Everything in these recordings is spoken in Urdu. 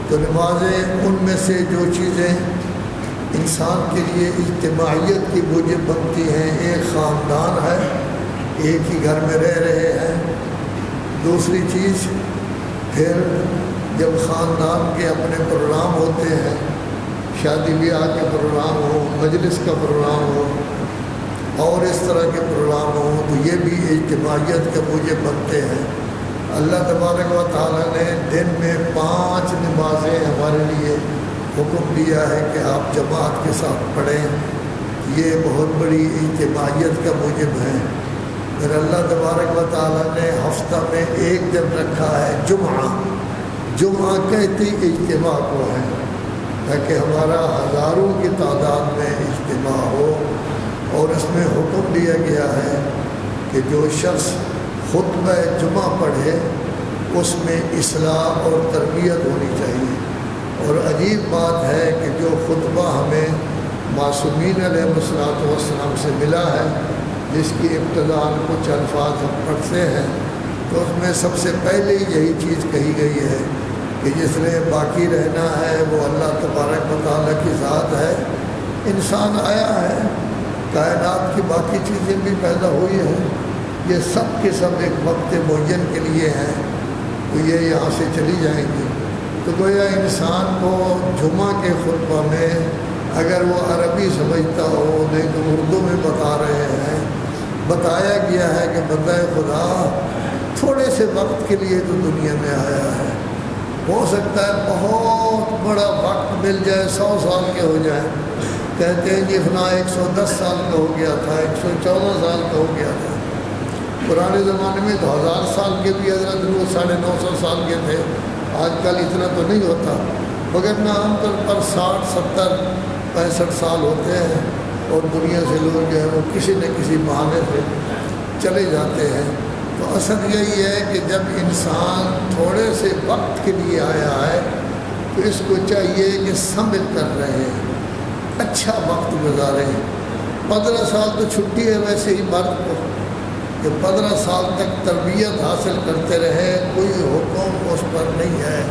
تو نمازیں ان میں سے جو چیزیں انسان کے لیے اجتماعیت کی موجب بنتی ہیں، ایک خاندان ہے، ایک ہی گھر میں رہ رہے ہیں۔ دوسری چیز پھر جب خاندان کے اپنے پروگرام ہوتے ہیں، شادی بیاہ کے پروگرام ہو، مجلس کا پروگرام ہو اور اس طرح کے پروگرام ہوں، تو یہ بھی اجتماعیت کے موجب بنتے ہیں۔ اللہ تبارک و تعالیٰ نے دن میں 5 نمازیں ہمارے لیے حکم دیا ہے کہ آپ جماعت کے ساتھ پڑھیں، یہ بہت بڑی اجتماعیت کا موجب ہے۔ پھر اللہ تبارک و تعالیٰ نے ہفتہ میں ایک دن رکھا ہے جمعہ، جمعہ کہتی اجتماع کو ہے، تاکہ ہمارا ہزاروں کی تعداد میں اجتماع ہو۔ اور اس میں حکم دیا گیا ہے کہ جو شخص خطبہ جمعہ پڑھے اس میں اصلاح اور تربیت ہونی چاہیے۔ اور عجیب بات ہے کہ جو خطبہ ہمیں معصومین علیہ السلام سے ملا ہے، جس کی ابتداء کچھ الفاظ ہم پڑھتے ہیں، تو اس میں سب سے پہلے یہی چیز کہی گئی ہے کہ جس نے باقی رہنا ہے وہ اللہ تبارک و تعالیٰ کی ذات ہے۔ انسان آیا ہے، کائنات کی باقی چیزیں بھی پیدا ہوئی ہیں، یہ سب کے سب ایک وقت معین کے لیے ہیں، تو یہ یہاں سے چلی جائیں گی۔ تو گویا انسان کو جمعہ کے خطبہ میں اگر وہ عربی سمجھتا ہو، لیکن اردو میں بتا رہے ہیں، بتایا گیا ہے کہ بندہ خدا تھوڑے سے وقت کے لیے تو دنیا میں آیا ہے، ہو سکتا ہے بہت بڑا وقت مل جائے، 100 سال کے ہو جائیں۔ کہتے ہیں جی فلاں 110 سال کا ہو گیا تھا، 114 سال کا ہو گیا تھا۔ پرانے زمانے میں تو 1000 سال کے بھی حضرت نوح 950 سال کے تھے، آج کل اتنا تو نہیں ہوتا، مگر نہ عام طور پر 60 70 65 سال ہوتے ہیں، اور دنیا سے لوگ جو ہے وہ کسی نہ کسی بہانے سے چلے جاتے ہیں۔ تو اصل یہی ہے کہ جب انسان تھوڑے سے وقت کے لیے آیا ہے تو اس کو چاہیے کہ سنبھل کر رہے، اچھا وقت گزاریں۔ 15 سال تو چھٹی ہے ویسے ہی مرد کو، کہ 15 سال تک تربیت حاصل کرتے رہے، کوئی حکم اس پر نہیں ہے،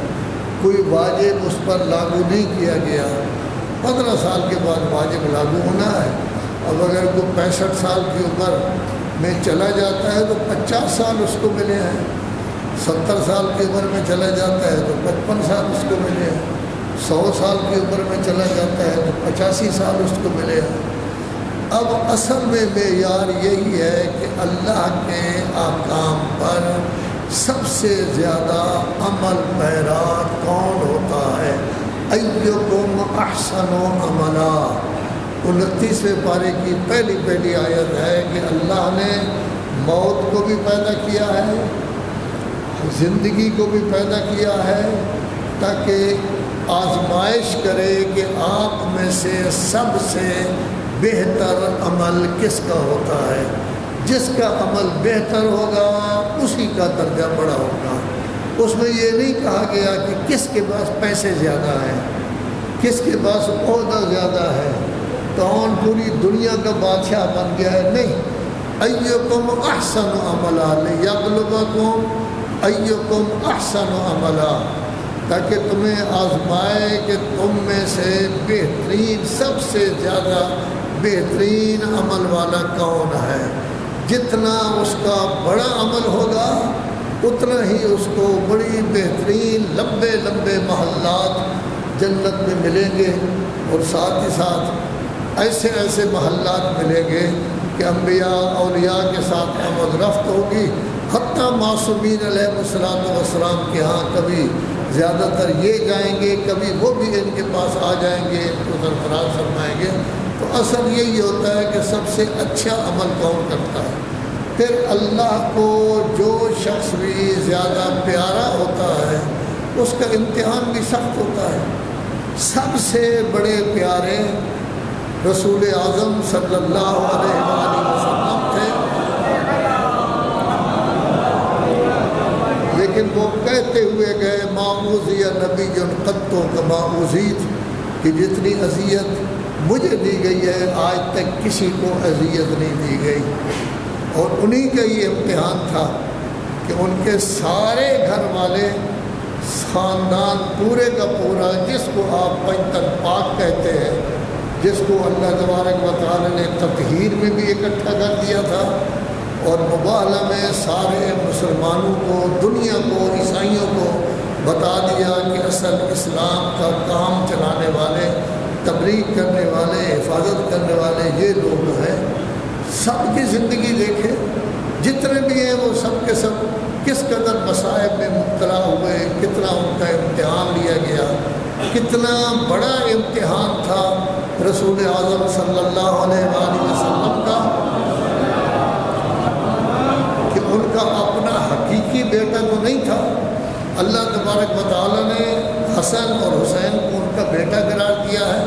کوئی واجب اس پر لاگو نہیں کیا گیا۔ 15 سال کے بعد واجب لاگو ہونا ہے۔ اب اگر کوئی 65 سال کی عمر میں چلا جاتا ہے تو 50 سال اس کو ملے ہیں، 70 سال کی عمر میں چلا جاتا ہے تو 55 سال اس کو ملے ہیں، 100 سال کی عمر میں چلا جاتا ہے تو 85 سال اس کو ملے ہیں۔ اب اصل میں معیار یہی ہے کہ اللہ کے احکام پر سب سے زیادہ عمل پیرا کون ہوتا ہے؟ ایکم احسن عملا، 29ویں پارے کی پہلی آیت ہے کہ اللہ نے موت کو بھی پیدا کیا ہے، زندگی کو بھی پیدا کیا ہے، تاکہ آزمائش کرے کہ آپ میں سے سب سے بہتر عمل کس کا ہوتا ہے۔ جس کا عمل بہتر ہوگا اسی کا درجہ بڑا ہوگا۔ اس میں یہ نہیں کہا گیا کہ کس کے پاس پیسے زیادہ ہیں، کس کے پاس عہدہ زیادہ ہے، کون پوری دنیا کا بادشاہ بن گیا ہے، نہیں۔ ایکم احسن عملا لیبلوکم ایکم احسن عملا، تاکہ تمہیں آزمائے کہ تم میں سے بہترین، سب سے زیادہ بہترین عمل والا کون ہے۔ جتنا اس کا بڑا عمل ہوگا اتنا ہی اس کو بڑی بہترین لمبے لمبے محلات جنت میں ملیں گے، اور ساتھ ہی ساتھ ایسے ایسے محلات ملیں گے کہ انبیاء اولیاء کے ساتھ آمد رفت ہوگی۔ حتیٰ معصومین علیہ السلام کے ہاں کبھی زیادہ تر یہ جائیں گے، کبھی وہ بھی ان کے پاس آ جائیں گے، ان کو سرفراز فرمائیں گے۔ تو اصل یہی ہوتا ہے کہ سب سے اچھا عمل کون کرتا ہے۔ پھر اللہ کو جو شخص بھی زیادہ پیارا ہوتا ہے اس کا امتحان بھی سخت ہوتا ہے۔ سب سے بڑے پیارے رسول اعظم صلی اللہ علیہ وآلہ وسلم تھے، لیکن وہ کہتے ہوئے گئے ما اوذی نبی قط کما اوذیت، کہ جتنی اذیت مجھے دی گئی ہے آج تک کسی کو اذیت نہیں دی گئی۔ اور انہی کا یہ امتحان تھا کہ ان کے سارے گھر والے خاندان پورے کا پورا، جس کو آپ پنجتن پاک کہتے ہیں، جس کو اللہ تبارک و تعالی نے تطہیر میں بھی اکٹھا کر دیا تھا، اور مباہلہ میں سارے مسلمانوں کو، دنیا کو، عیسائیوں کو بتا دیا کہ اصل اسلام کا کام چلانے والے، تبلیغ کرنے والے، حفاظت کرنے والے یہ لوگ ہیں۔ سب کی زندگی دیکھیں، جتنے بھی ہیں وہ سب کے سب کس قدر مصائب میں مبتلا ہوئے، کتنا ان کا امتحان لیا گیا، کتنا بڑا امتحان تھا رسول اعظم صلی اللہ علیہ وآلہ وسلم کا، کہ ان کا اپنا حقیقی بیٹا تو نہیں تھا۔ اللہ تبارک و تعالیٰ نے حسن اور حسین کو ان کا بیٹا قرار دیا ہے،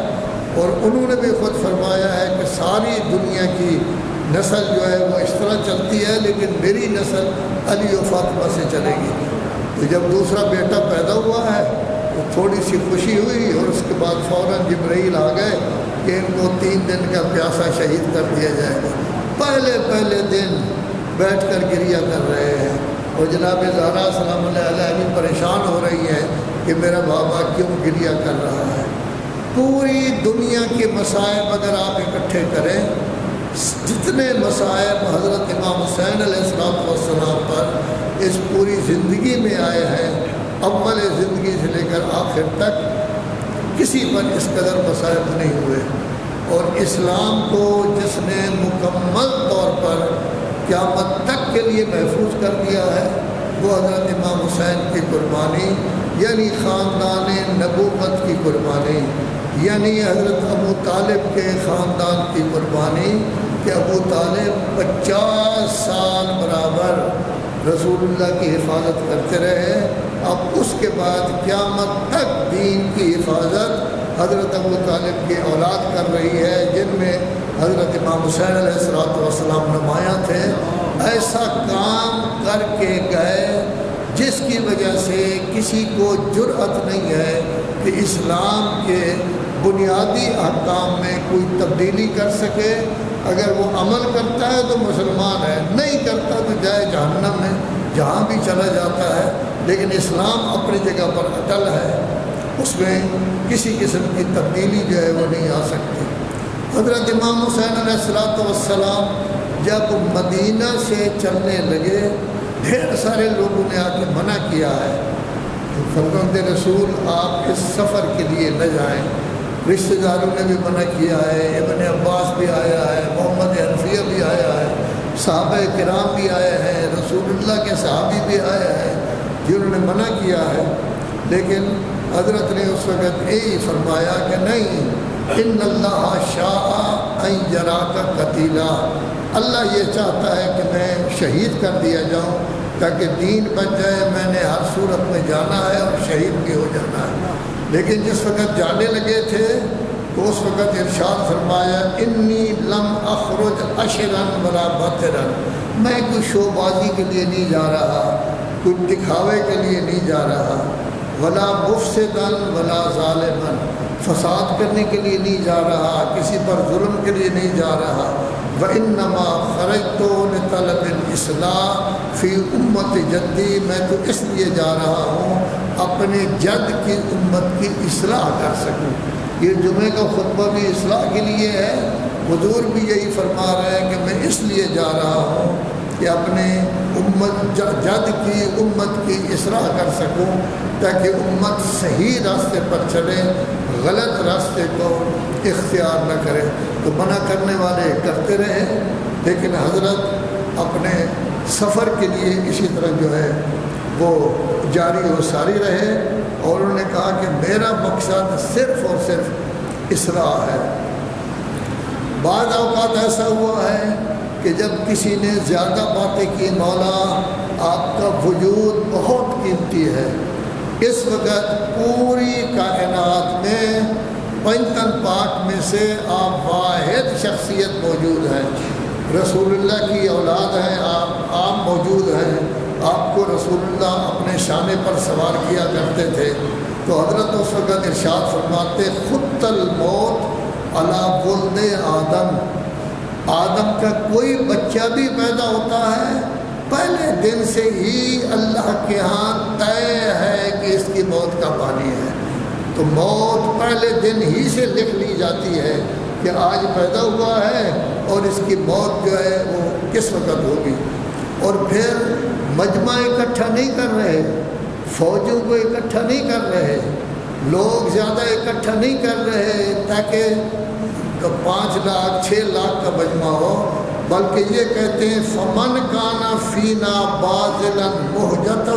اور انہوں نے بھی خود فرمایا ہے کہ ساری دنیا کی نسل جو ہے وہ اس طرح چلتی ہے، لیکن میری نسل علی و فاطمہ سے چلے گی۔ تو جب دوسرا بیٹا پیدا ہوا ہے تو تھوڑی سی خوشی ہوئی، اور اس کے بعد فوراً جبرائیل آ گئے کہ ان کو 3 دن کا پیاسا شہید کر دیا جائے گا۔ پہلے دن بیٹھ کر گریہ کر رہے ہیں، اور جناب زہرا سلام اللہ علیہ بھی پریشان ہو رہی ہے کہ میرا بابا کیوں گریہ کر رہا ہے۔ پوری دنیا کے مصائب اگر آپ اکٹھے کریں، جتنے مصائب حضرت امام حسین علیہ السلام پر اس پوری زندگی میں آئے ہیں، اول زندگی سے لے کر آخر تک کسی پر اس قدر مصائب نہیں ہوئے۔ اور اسلام کو جس نے مکمل طور پر قیامت تک کے لیے محفوظ کر دیا ہے، وہ حضرت امام حسین کی قربانی، یعنی خاندان نبوت کی قربانی، یعنی حضرت ابو طالب کے خاندان کی قربانی، کہ ابو طالب 50 سال برابر رسول اللہ کی حفاظت کرتے رہے۔ اب اس کے بعد قیامت تک دین کی حفاظت حضرت ابو طالب کی اولاد کر رہی ہے، جن میں حضرت امام حسین علیہ السلام نمایاں تھے۔ ایسا کام کر کے گئے جس کی وجہ سے کسی کو جرأت نہیں ہے کہ اسلام کے بنیادی احکام میں کوئی تبدیلی کر سکے۔ اگر وہ عمل کرتا ہے تو مسلمان ہے، نہیں کرتا تو جائے جہنم میں، جہاں بھی چلا جاتا ہے۔ لیکن اسلام اپنی جگہ پر اٹل ہے، اس میں کسی قسم کی تبدیلی جو ہے وہ نہیں آ سکتی۔ حضرت امام حسین علیہ السلام جب مدینہ سے چلنے لگے، ڈھیر سارے لوگوں نے آ کے منع کیا ہے کہ فرزند رسول آپ اس سفر کے لیے نہ جائیں۔ رشتہ داروں نے بھی منع کیا ہے، ابن عباس بھی آیا ہے، محمد حنفیہ بھی آیا ہے، صحابہ کرام بھی آئے ہیں، رسول اللہ کے صحابی بھی آئے ہیں جنہوں نے منع کیا ہے۔ لیکن حضرت نے اس وقت یہی فرمایا کہ نہیں، ان اللہ شاء ان یراک قتیلا، اللہ یہ چاہتا ہے کہ میں شہید کر دیا جاؤں تاکہ دین بچ جائے۔ میں نے ہر صورت میں جانا ہے اور شہید بھی ہو جانا ہے۔ لیکن جس وقت جانے لگے تھے تو اس وقت ارشاد فرمایا، انی لم اخرج عشرا ولا بطرا، میں کوئی شو بازی کے لیے نہیں جا رہا، کوئی دکھاوے کے لیے نہیں جا رہا، ولا مفسدا ولا ظالما، فساد کرنے کے لیے نہیں جا رہا، کسی پر ظلم کے لیے نہیں جا رہا۔ وَإِنَّمَا خَرَجْتُ لِطَلَبِ الْإِصْلَاحِ فِي أُمَّتِ جَدِّي، میں تو اس لیے جا رہا ہوں اپنے جد کی امت کی اصلاح کر سکوں۔ یہ جمعہ کا خطبہ بھی اصلاح کے لیے ہے، حضور بھی یہی فرما رہے ہیں کہ میں اس لیے جا رہا ہوں کہ اپنے جد کی امت کی اصلاح کر سکوں، تاکہ امت صحیح راستے پر چلے، غلط راستے کو اختیار نہ کرے۔ تو منع کرنے والے کرتے رہے، لیکن حضرت اپنے سفر کے لیے اسی طرح جو ہے وہ جاری و ساری رہے، اور انہوں نے کہا کہ میرا مقصد صرف اور صرف اصلاح ہے۔ بعض اوقات ایسا ہوا ہے کہ جب کسی نے زیادہ باتیں کی، مولا آپ کا وجود بہت قیمتی ہے، اس وقت پوری کائنات میں پنجتن پاک میں سے آپ واحد شخصیت موجود ہیں، رسول اللہ کی اولاد ہیں، آپ موجود ہیں، آپ کو رسول اللہ اپنے شانے پر سوار کیا کرتے تھے۔ تو حضرت اس وقت ارشاد فرماتے، خط الموت علی ولد آدم، آدم کا کوئی بچہ بھی پیدا ہوتا ہے پہلے دن سے ہی اللہ کے ہاں طے ہے کہ اس کی موت کا بانی ہے، تو موت پہلے دن ہی سے لکھ لی جاتی ہے کہ آج پیدا ہوا ہے اور اس کی موت جو ہے وہ کس وقت ہوگی۔ اور پھر مجمع اکٹھا نہیں کر رہے، فوجوں کو اکٹھا نہیں کر رہے، لوگ زیادہ اکٹھا نہیں کر رہے تاکہ 5 لاکھ 6 لاکھ کا مجمع ہو، بلکہ یہ کہتے ہیں فمن کان فینا باذلا مہجتہ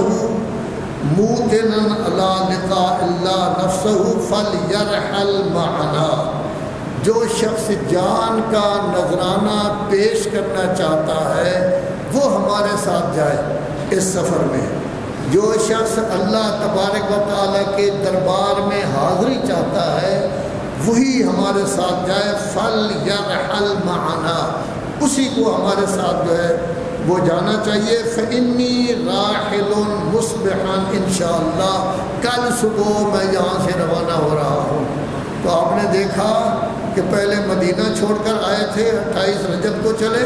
موطنا علی لقاء اللہ نفسہ فلیرحل معنا۔ جو شخص جان کا نذرانہ پیش کرنا چاہتا ہے وہ ہمارے ساتھ جائے اس سفر میں۔ جو شخص اللہ تبارک و تعالیٰ کے دربار میں حاضری چاہتا ہے وہی ہمارے ساتھ جائے، فلیرحل معنا، اسی کو ہمارے ساتھ جو ہے وہ جانا چاہیے۔ فإنی راحل مصبحا انشاءاللہ، کل صبح میں یہاں سے روانہ ہو رہا ہوں۔ تو آپ نے دیکھا کہ پہلے مدینہ چھوڑ کر آئے تھے، 28 رجب کو چلے،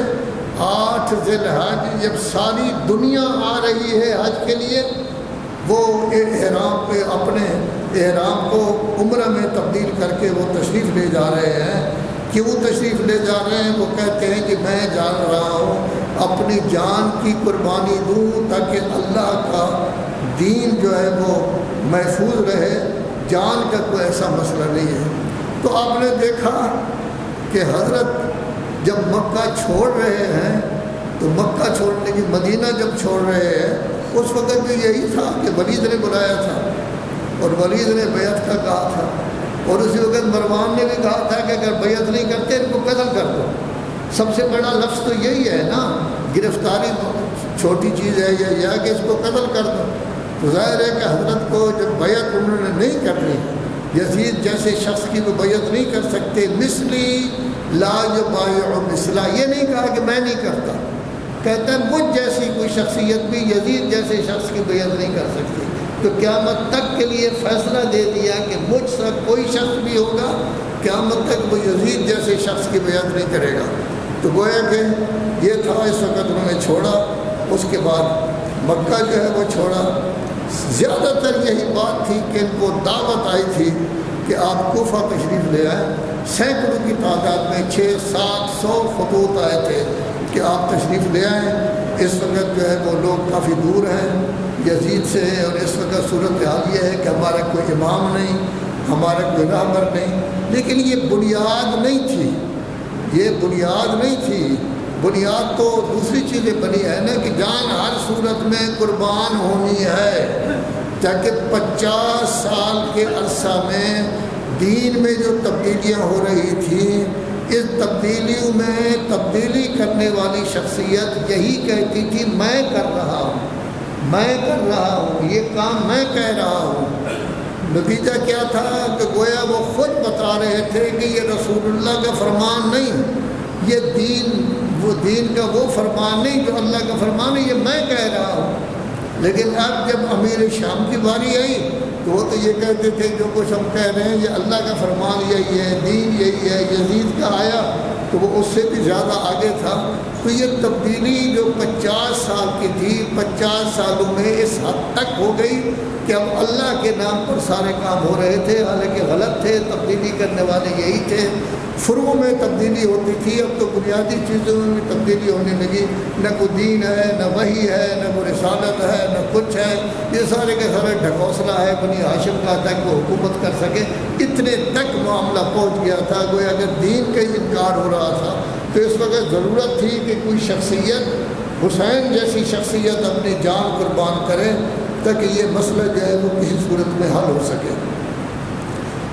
8 ذی الحج جب ساری دنیا آ رہی ہے حج کے لیے، وہ احرام پہ اپنے احرام کو عمرہ میں تبدیل کر کے وہ تشریف لے جا رہے ہیں۔ کیوں تشریف لے جا رہے ہیں؟ وہ کہتے ہیں کہ میں جان رہا ہوں اپنی جان کی قربانی دوں تاکہ اللہ کا دین جو ہے وہ محفوظ رہے، جان کا کوئی ایسا مسئلہ نہیں ہے۔ تو آپ نے دیکھا کہ حضرت جب مکہ چھوڑ رہے ہیں تو مکہ چھوڑنے کی مدینہ جب چھوڑ رہے ہیں اس وقت بھی یہی تھا کہ ولید نے بلایا تھا اور ولید نے بیعت کا کہا تھا، اور اسی وقت مروان نے بھی کہا تھا کہ اگر بیعت نہیں کرتے ان کو قتل کر دو۔ سب سے بڑا لفظ تو یہی ہے نا، گرفتاری چھوٹی چیز ہے یہ ہے کہ اس کو قتل کر دو۔ تو ظاہر ہے کہ حضرت کو جب بیعت انہوں نے نہیں کرنی، یزید جیسے شخص کی وہ بیعت نہیں کر سکتے، مثلی لا یبایع مثلا، یہ نہیں کہا کہ میں نہیں کرتا، کہتا ہے مجھ جیسی کوئی شخصیت بھی یزید جیسے شخص کی بیعت نہیں کر سکتی۔ تو قیامت تک کے لیے فیصلہ دے دیا کہ مجھ سے کوئی شخص بھی ہوگا قیامت تک وہ یزید جیسے شخص کی بیعت نہیں کرے گا۔ تو گویا کہ یہ تھا، اس وقت انہوں نے چھوڑا، اس کے بعد مکہ جو ہے وہ چھوڑا۔ زیادہ تر یہی بات تھی کہ ان کو دعوت آئی تھی کہ آپ کوفہ تشریف لے آئیں، سینکڑوں کی تعداد میں 600-700 خطوط آئے تھے کہ آپ تشریف لے آئیں۔ اس وقت جو ہے وہ لوگ کافی دور ہیں یزید سے، اور اس وقت صورتحال یہ ہے کہ ہمارا کوئی امام نہیں، ہمارا کوئی رہبر نہیں۔ لیکن یہ بنیاد نہیں تھی، یہ بنیاد نہیں تھی، بنیاد تو دوسری چیزیں بنی ہے نا کہ جان ہر صورت میں قربان ہونی ہے، تاکہ 50 سال کے عرصہ میں دین میں جو تبدیلیاں ہو رہی تھیں، اس تبدیلیوں میں تبدیلی کرنے والی شخصیت یہی کہتی تھی میں کر رہا ہوں، میں کر رہا ہوں، یہ کام میں کہہ رہا ہوں۔ نتیجہ کیا تھا کہ گویا وہ خود بتا رہے تھے کہ یہ رسول اللہ کا فرمان نہیں، یہ دین کا وہ فرمان نہیں جو اللہ کا فرمان ہے، یہ میں کہہ رہا ہوں۔ لیکن اب جب امیر شام کی باری آئی تو وہ تو یہ کہتے تھے جو کچھ ہم کہہ رہے ہیں یہ اللہ کا فرمان یہی ہے، دین یہی ہے۔ یزید کا آیا تو وہ اس سے بھی زیادہ آگے تھا۔ تو یہ تبدیلی جو 50 سال کی تھی، 50 سالوں میں اس حد تک ہو گئی کہ اب اللہ کے نام پر سارے کام ہو رہے تھے، حالانکہ غلط تھے، تبدیلی کرنے والے یہی تھے۔ فروع میں تبدیلی ہوتی تھی، اب تو بنیادی چیزوں میں بھی تبدیلی ہونے لگی، نہ کوئی دین ہے، نہ وحی ہے، نہ کوئی رسالت ہے، نہ کچھ ہے، یہ سارے کے سارے ڈھکوسلا ہے بنی ہاشم کا تھا کہ وہ حکومت کر سکے۔ اتنے تک معاملہ پہنچ گیا تھا، گویا اگر دین کا ہی انکار ہو رہا تھا تو اس وقت ضرورت تھی کہ کوئی شخصیت، حسین جیسی شخصیت اپنی جان قربان کرے تاکہ یہ مسئلہ جو ہے وہ کسی صورت میں حل ہو سکے۔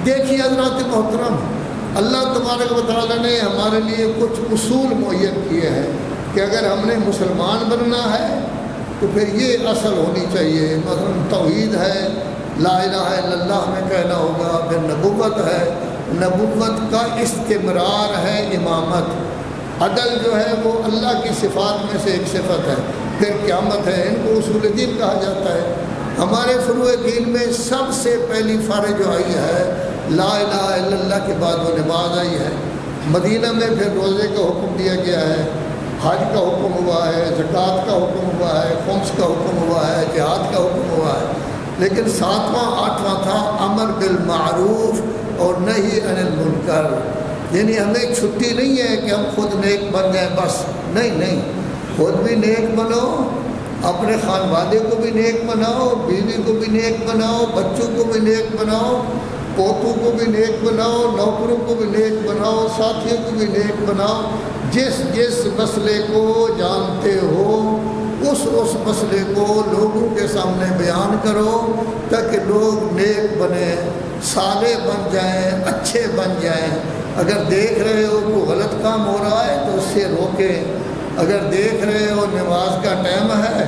دیکھیے حضرات محترم، اللہ تبارک و تعالیٰ نے ہمارے لیے کچھ اصول معین کیے ہیں کہ اگر ہم نے مسلمان بننا ہے تو پھر یہ اصل ہونی چاہیے۔ مثلا توحید ہے، لا الہ الا اللہ ہمیں کہنا ہوگا، پھر نبوت ہے، نبوت کا استمرار ہے امامت، عدل جو ہے وہ اللہ کی صفات میں سے ایک صفت ہے، پھر قیامت ہے، ان کو اصول دین کہا جاتا ہے۔ ہمارے فروع دین میں سب سے پہلی فرض جو آئی ہے لا الہ الا اللہ کے بعد وہ نماز آئی ہے۔ مدینہ میں پھر روزے کا حکم دیا گیا ہے، حج کا حکم ہوا ہے، زکوٰۃ کا حکم ہوا ہے، خمس کا حکم ہوا ہے، جہاد کا حکم ہوا ہے، لیکن 7واں 8واں تھا امر بالمعروف اور نہی عن المنکر۔ یعنی ہمیں چھٹی نہیں ہے کہ ہم خود نیک بن جائیں بس، نہیں، خود بھی نیک بنو، اپنے خانوادے کو بھی نیک بناؤ، بیوی کو بھی نیک بناؤ، بچوں کو بھی نیک بناؤ، پوتوں کو بھی نیک بناؤ، نوکروں کو بھی نیک بناؤ، ساتھیوں کو بھی نیک بناؤ۔ جس مسئلے کو جانتے ہو اس مسئلے کو لوگوں کے سامنے بیان کرو تاکہ لوگ نیک بنیں، صالح بن جائیں، اچھے بن جائیں۔ اگر دیکھ رہے ہو کوئی غلط کام ہو رہا ہے تو اس سے روکیں، اگر دیکھ رہے ہو نماز کا ٹائم ہے،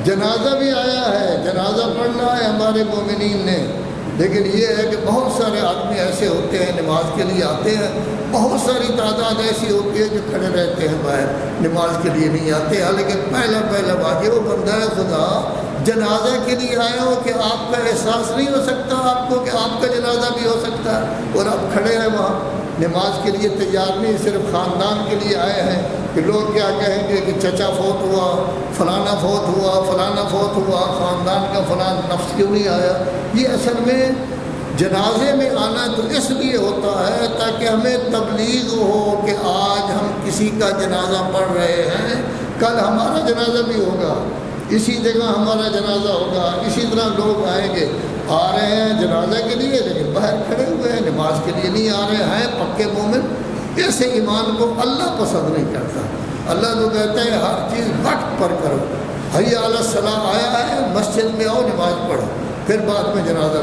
جنازہ بھی آیا ہے، جنازہ پڑھنا ہے ہمارے مومنین نے، لیکن یہ ہے کہ بہت سارے آدمی ایسے ہوتے ہیں نماز کے لیے آتے ہیں، بہت ساری تعداد ایسی ہوتی ہے جو کھڑے رہتے ہیں باہر، نماز کے لیے نہیں آتے، حالانکہ پہلا واجب وہ بندہ ہے خدا جنازہ کے لیے آیا ہو کہ آپ کا احساس نہیں ہو سکتا آپ کو کہ آپ کا جنازہ بھی ہو سکتا ہے، اور آپ کھڑے ہیں وہاں نماز کے لیے تیار نہیں، صرف خاندان کے لیے آئے ہیں کہ لوگ کیا کہیں گے کہ چچا فوت ہوا، فلانا فوت ہوا، فلانا فوت ہوا، خاندان کا فلاں نفس کیوں نہیں آیا۔ یہ اصل میں جنازے میں آنا تو اس لیے ہوتا ہے تاکہ ہمیں تبلیغ ہو کہ آج ہم کسی کا جنازہ پڑھ رہے ہیں، کل ہمارا جنازہ بھی ہوگا، اسی جگہ ہمارا جنازہ ہوگا، اسی طرح لوگ آئیں گے، آ رہے ہیں جنازہ کے لیے لیکن باہر کھڑے ہوئے ہیں، نماز کے لیے نہیں آ رہے ہیں پکے مومن۔ ایسے ایمان کو اللہ پسند نہیں کرتا۔ اللہ تو کہتا ہے ہر چیز وقت پر کرو، حی علی الصلاۃ آیا ہے، مسجد میں آؤ نماز پڑھو، پھر بعد میں جنازہ